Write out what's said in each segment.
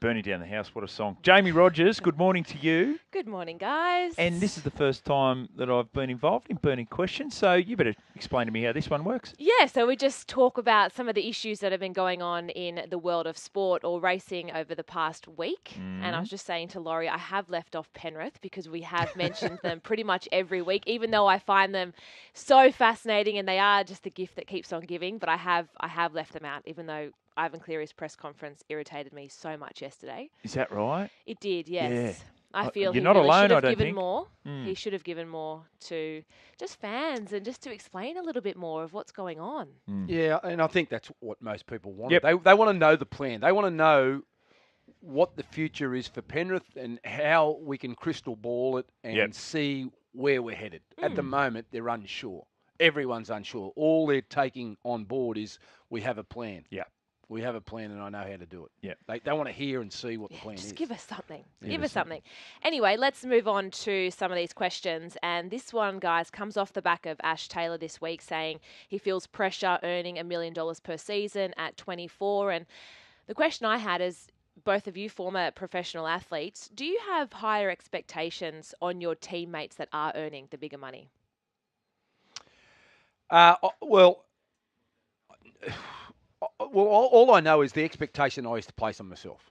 Burning Down the House, what a song. Jaimee Rogers, good morning to you. Good morning, guys. And this is the first time that I've been involved in Burning Questions, so you better explain to me how this one works. Yeah, so we just talk about some of the issues that have been going on in the world of sport or racing over the past week. And I was just saying to Laurie, I have left off Penrith because we have mentioned them pretty much every week, even though I find them so fascinating and they are just the gift that keeps on giving. But I have left them out, even though Ivan Cleary's press conference irritated me so much yesterday. Is that right? It did, yes. Yeah. I feel You're he not really alone, should I have don't given think. more. He should have given more to just fans and just to explain a little bit more of what's going on. Yeah, and I think that's what most people want. Yep. They want to know the plan. They want to know what the future is for Penrith and how we can crystal ball it and see where we're headed. At the moment, they're unsure. Everyone's unsure. All they're taking on board is we have a plan. Yeah. We have a plan and I know how to do it. Yeah. They want to hear and see what the plan is. Just give us something. Give us something. Anyway, let's move on to some of these questions. And this one, guys, comes off the back of Ash Taylor this week saying he feels pressure earning $1 million per season at 24. And the question I had is, both of you former professional athletes, do you have higher expectations on your teammates that are earning the bigger money? Well, all I know is the expectation I used to place on myself.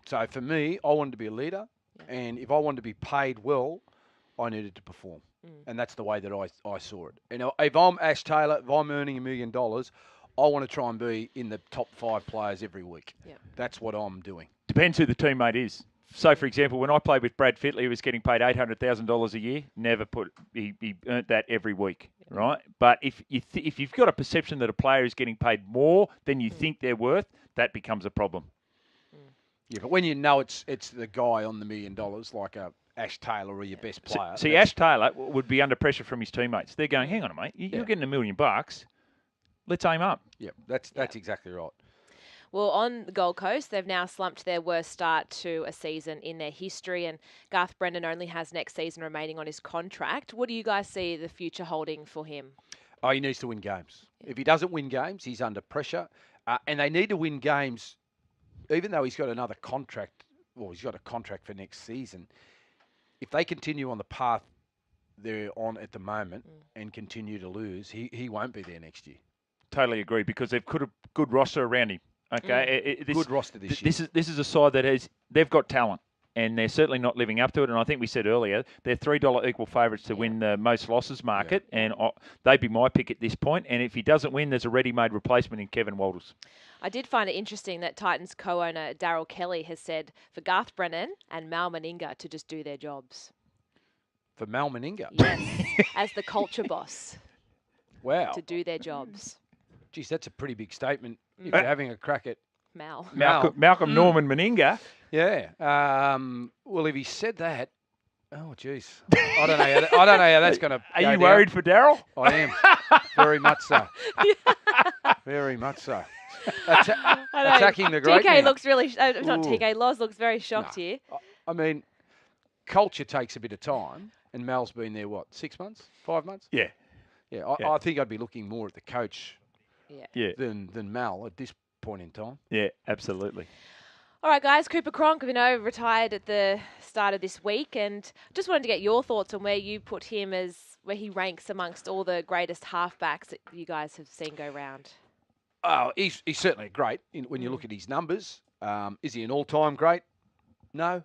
So for me, I wanted to be a leader, and if I wanted to be paid well, I needed to perform. And that's the way that I saw it. And if I'm Ash Taylor, if I'm earning $1 million, I want to try and be in the top 5 players every week. Yeah. That's what I'm doing. Depends who the teammate is. So, for example, when I played with Brad Fitley, he was getting paid $800,000 a year. He earned that every week, right? But if you've got a perception that a player is getting paid more than you think they're worth, that becomes a problem. Yeah, but when you know it's the guy on the $1 million, like a Ash Taylor or your best player. See, Ash Taylor would be under pressure from his teammates. They're going, hang on, mate, you're getting $1 million. Let's aim up. Yeah, that's exactly right. Well, on the Gold Coast, they've now slumped their worst start to a season in their history, and Garth Brennan only has next season remaining on his contract. What do you guys see the future holding for him? Oh, he needs to win games. If he doesn't win games, he's under pressure, and they need to win games, even though he's got another contract. Well, he's got a contract for next season. If they continue on the path they're on at the moment and continue to lose, he won't be there next year. Totally agree, because they've put a good roster around him. Okay, good roster this year. This is a side that they've got talent, and they're certainly not living up to it. And I think we said earlier they're $3 equal favourites to win the most losses market, and they'd be my pick at this point. And if he doesn't win, there's a ready-made replacement in Kevin Walters. I did find it interesting that Titans co-owner Darryl Kelly has said for Garth Brennan and Mal Meninga to just do their jobs. For Mal Meninga? Yes, as the culture boss. Wow. To do their jobs. Geez, that's a pretty big statement if you're having a crack at Malcolm Norman Meninga. Yeah. Well, if he said that, oh, geez. I don't know how that's going to Are you worried for Darryl? I am. Very much so. Very much so. Attacking the great TK man. looks really... not TK, Loz looks very shocked here. I mean, culture takes a bit of time, and Mal's been there, 6 months? 5 months? Yeah. Yeah, I think I'd be looking more at the coach than Mal at this point in time. Yeah, absolutely. All right, guys, Cooper Cronk, retired at the start of this week, and just wanted to get your thoughts on where you put him where he ranks amongst all the greatest halfbacks that you guys have seen go round. Oh, he's certainly great when you look at his numbers. Is he an all-time great? No,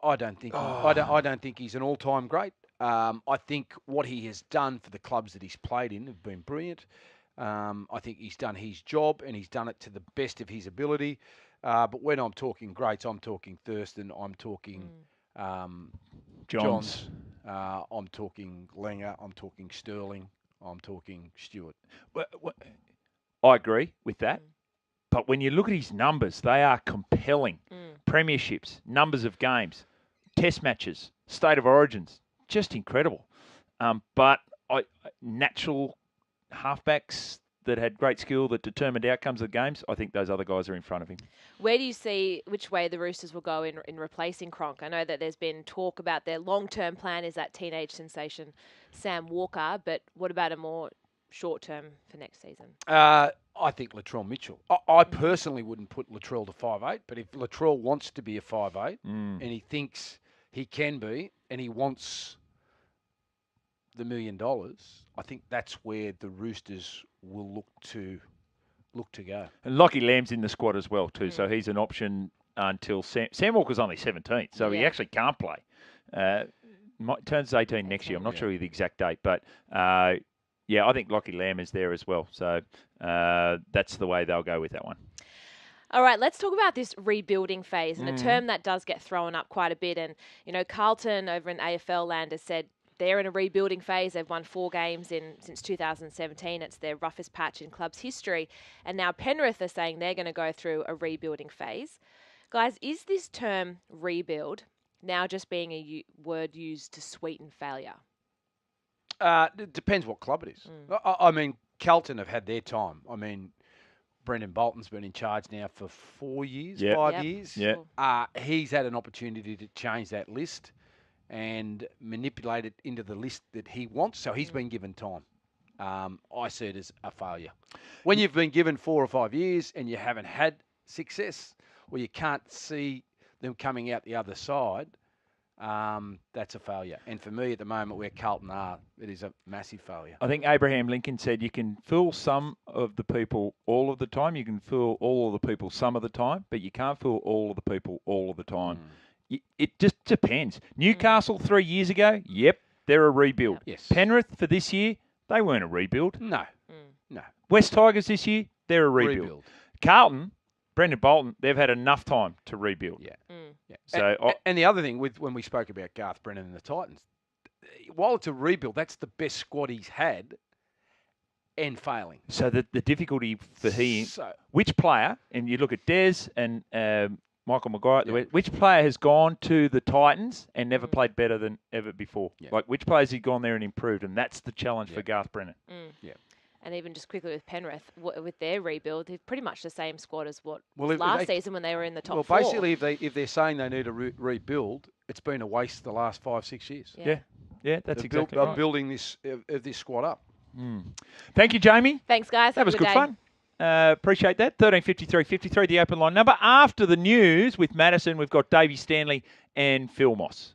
I don't think. I don't think he's an all-time great. I think what he has done for the clubs that he's played in have been brilliant. I think he's done his job and he's done it to the best of his ability. But when I'm talking greats, I'm talking Thurston, I'm talking Johns, I'm talking Langer, I'm talking Sterling, I'm talking Stewart. I agree with that. But when you look at his numbers, they are compelling. Premierships, numbers of games, test matches, state of origins, just incredible. But natural halfbacks that had great skill that determined outcomes of games, I think those other guys are in front of him. Where do you see which way the Roosters will go in replacing Cronk? I know that there's been talk about their long-term plan is that teenage sensation Sam Walker, but what about a more short term for next season? I think Latrell Mitchell. I personally wouldn't put Latrell to 5'8", but if Latrell wants to be a 5'8", and he thinks he can be, and he wants the $1 million, I think that's where the Roosters will look to go. And Lockie Lamb's in the squad as well too, so he's an option until Sam Walker's only 17, so he actually can't play. Turns 18 next year. I'm not sure of the exact date, but yeah, I think Lockie Lamb is there as well. So that's the way they'll go with that one. All right, let's talk about this rebuilding phase, and a term that does get thrown up quite a bit. And, you know, Carlton over in AFL land has said they're in a rebuilding phase. They've won 4 games since 2017. It's their roughest patch in club's history. And now Penrith are saying they're going to go through a rebuilding phase. Guys, is this term rebuild now just being a word used to sweeten failure? It depends what club it is. I mean, Carlton have had their time. I mean, Brendan Bolton's been in charge now for 4 years, 5 years. Yeah. He's had an opportunity to change that list and manipulate it into the list that he wants. So he's been given time. I see it as a failure. When you've been given 4 or 5 years and you haven't had success, or you can't see them coming out the other side, that's a failure. And for me, at the moment where Carlton are, it is a massive failure. I think Abraham Lincoln said you can fool some of the people all of the time. You can fool all of the people some of the time, but you can't fool all of the people all of the time. It just depends. Newcastle 3 years ago, yep, they're a rebuild. Yes. Penrith for this year, they weren't a rebuild. No. West Tigers this year, they're a rebuild. Carlton, Brendan Bolton, they've had enough time to rebuild. Yeah. So, and the other thing, when we spoke about Garth Brennan and the Titans, while it's a rebuild, that's the best squad he's had and failing. So the difficulty for which player, and you look at Des and Michael Maguire, which player has gone to the Titans and never played better than ever before? Like, which players have gone there and improved? And that's the challenge for Garth Brennan. And even just quickly with Penrith, with their rebuild, they're pretty much the same squad as last season when they were in the top 4. Well, basically, if they're saying they need to rebuild, it's been a waste the last 5-6 years. Yeah, that's exactly right. Building this squad up. Thank you, Jaimee. Thanks, guys. That was good fun. Appreciate that. 1353 the open line number. After the news with Madison, we've got Davey Stanley and Phil Moss.